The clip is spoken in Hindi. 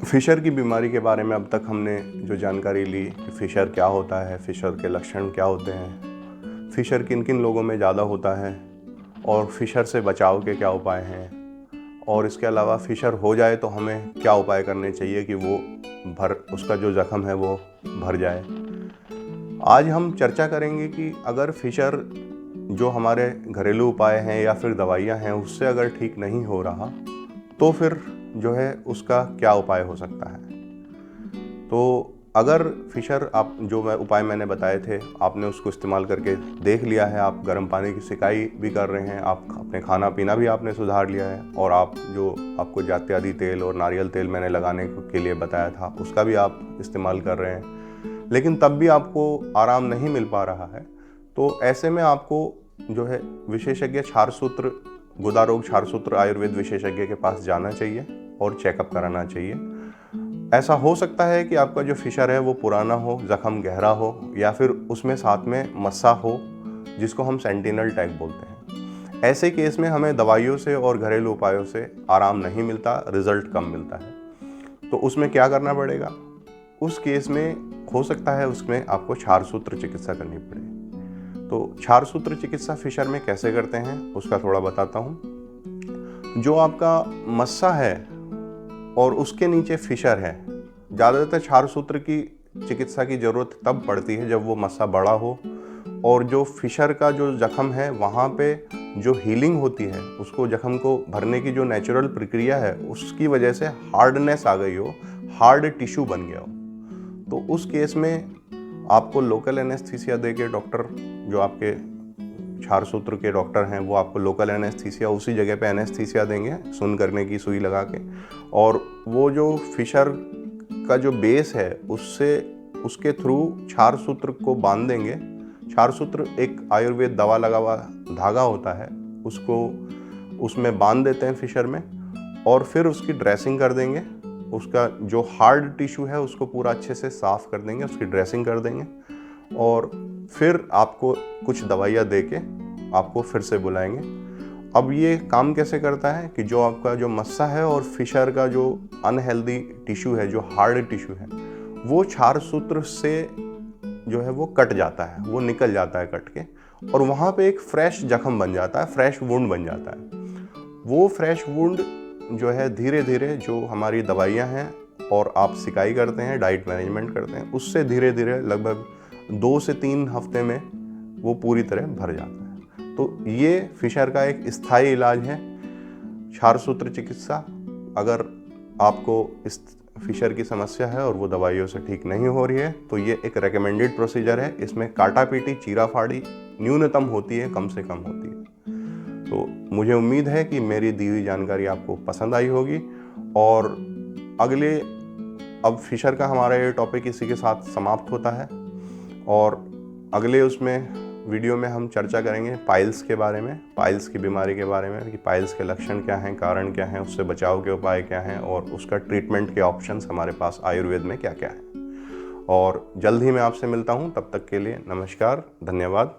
फिशर की बीमारी के बारे में अब तक हमने जो जानकारी ली कि फिशर क्या होता है, फिशर के लक्षण क्या होते हैं, फिशर किन किन लोगों में ज़्यादा होता है और फिशर से बचाव के क्या उपाय हैं, और इसके अलावा फिशर हो जाए तो हमें क्या उपाय करने चाहिए कि वो उसका जो ज़ख्म है वो भर जाए। आज हम चर्चा करेंगे कि अगर फिशर जो हमारे घरेलू उपाय हैं या फिर दवाइयाँ हैं उससे अगर ठीक नहीं हो रहा तो फिर जो है उसका क्या उपाय हो सकता है। तो अगर फिशर उपाय मैंने बताए थे आपने उसको इस्तेमाल करके देख लिया है, आप गर्म पानी की सिकाई भी कर रहे हैं, आप अपने खाना पीना भी आपने सुधार लिया है, और आपको जात्यादी तेल और नारियल तेल मैंने लगाने के लिए बताया था उसका भी आप इस्तेमाल कर रहे हैं, लेकिन तब भी आपको आराम नहीं मिल पा रहा है, तो ऐसे में आपको जो है विशेषज्ञ गुदा रोग क्षारसूत्र आयुर्वेद विशेषज्ञ के पास जाना चाहिए और चेकअप कराना चाहिए। ऐसा हो सकता है कि आपका जो फिशर है वो पुराना हो, जख्म गहरा हो, या फिर उसमें साथ में मस्सा हो जिसको हम सेंटिनल टैग बोलते हैं। ऐसे केस में हमें दवाइयों से और घरेलू उपायों से आराम नहीं मिलता, रिजल्ट कम मिलता है। तो उसमें क्या करना पड़ेगा? उस केस में हो सकता है उसमें आपको क्षारसूत्र चिकित्सा करनी पड़े। तो क्षारसूत्र चिकित्सा फिशर में कैसे करते हैं उसका थोड़ा बताता हूँ। जो आपका मस्सा है और उसके नीचे फिशर है, ज़्यादातर क्षारसूत्र की चिकित्सा की ज़रूरत तब पड़ती है जब वो मस्सा बड़ा हो और जो फिशर का जो जख्म है वहाँ पे जो हीलिंग होती है, उसको जख्म को भरने की जो नेचुरल प्रक्रिया है उसकी वजह से हार्डनेस आ गई हो, हार्ड टिश्यू बन गया हो। तो उस केस में आपको लोकल एनेस्थीसिया दे के डॉक्टर, जो आपके क्षारसूत्र के डॉक्टर हैं, वो आपको लोकल एनेस्थीसिया उसी जगह पे एनेस्थीसिया देंगे सुन करने की सुई लगा के, और वो जो फिशर का जो बेस है उसके थ्रू क्षारसूत्र को बांध देंगे। क्षारसूत्र एक आयुर्वेद दवा लगा हुआ धागा होता है, उसको उसमें बांध देते हैं फिशर में, और फिर उसकी ड्रेसिंग कर देंगे। उसका जो हार्ड टिश्यू है उसको पूरा अच्छे से साफ़ कर देंगे, उसकी ड्रेसिंग कर देंगे, और फिर आपको कुछ दवाइयाँ दे के आपको फिर से बुलाएंगे। अब ये काम कैसे करता है कि जो आपका जो मस्सा है और फिशर का जो अनहेल्दी टिश्यू है, जो हार्ड टिश्यू है, वो क्षारसूत्र से जो है वो कट जाता है, वो निकल जाता है कट के, और वहाँ पे एक फ्रेश जख्म बन जाता है, फ्रेश वुंड बन जाता है। वो फ्रेश वुंड जो है धीरे धीरे जो हमारी दवाइयाँ हैं और आप सिकाई करते हैं, डाइट मैनेजमेंट करते हैं, उससे धीरे धीरे लगभग 2 से 3 हफ्ते में वो पूरी तरह भर जाता है। तो ये फिशर का एक स्थायी इलाज है, क्षारसूत्र चिकित्सा। अगर आपको इस फिशर की समस्या है और वो दवाइयों से ठीक नहीं हो रही है तो ये एक रेकमेंडेड प्रोसीजर है। इसमें काटापीटी, चीराफाड़ी न्यूनतम होती है, कम से कम होती है। तो मुझे उम्मीद है कि मेरी दी हुई जानकारी आपको पसंद आई होगी, और अब फिशर का हमारा ये टॉपिक इसी के साथ समाप्त होता है, और अगले उसमें वीडियो में हम चर्चा करेंगे पाइल्स के बारे में, पाइल्स की बीमारी के बारे में, कि पाइल्स के लक्षण क्या हैं, कारण क्या हैं, उससे बचाव के उपाय क्या हैं, और उसका ट्रीटमेंट के ऑप्शंस हमारे पास आयुर्वेद में क्या क्या है। और जल्द ही मैं आपसे मिलता हूँ, तब तक के लिए नमस्कार, धन्यवाद।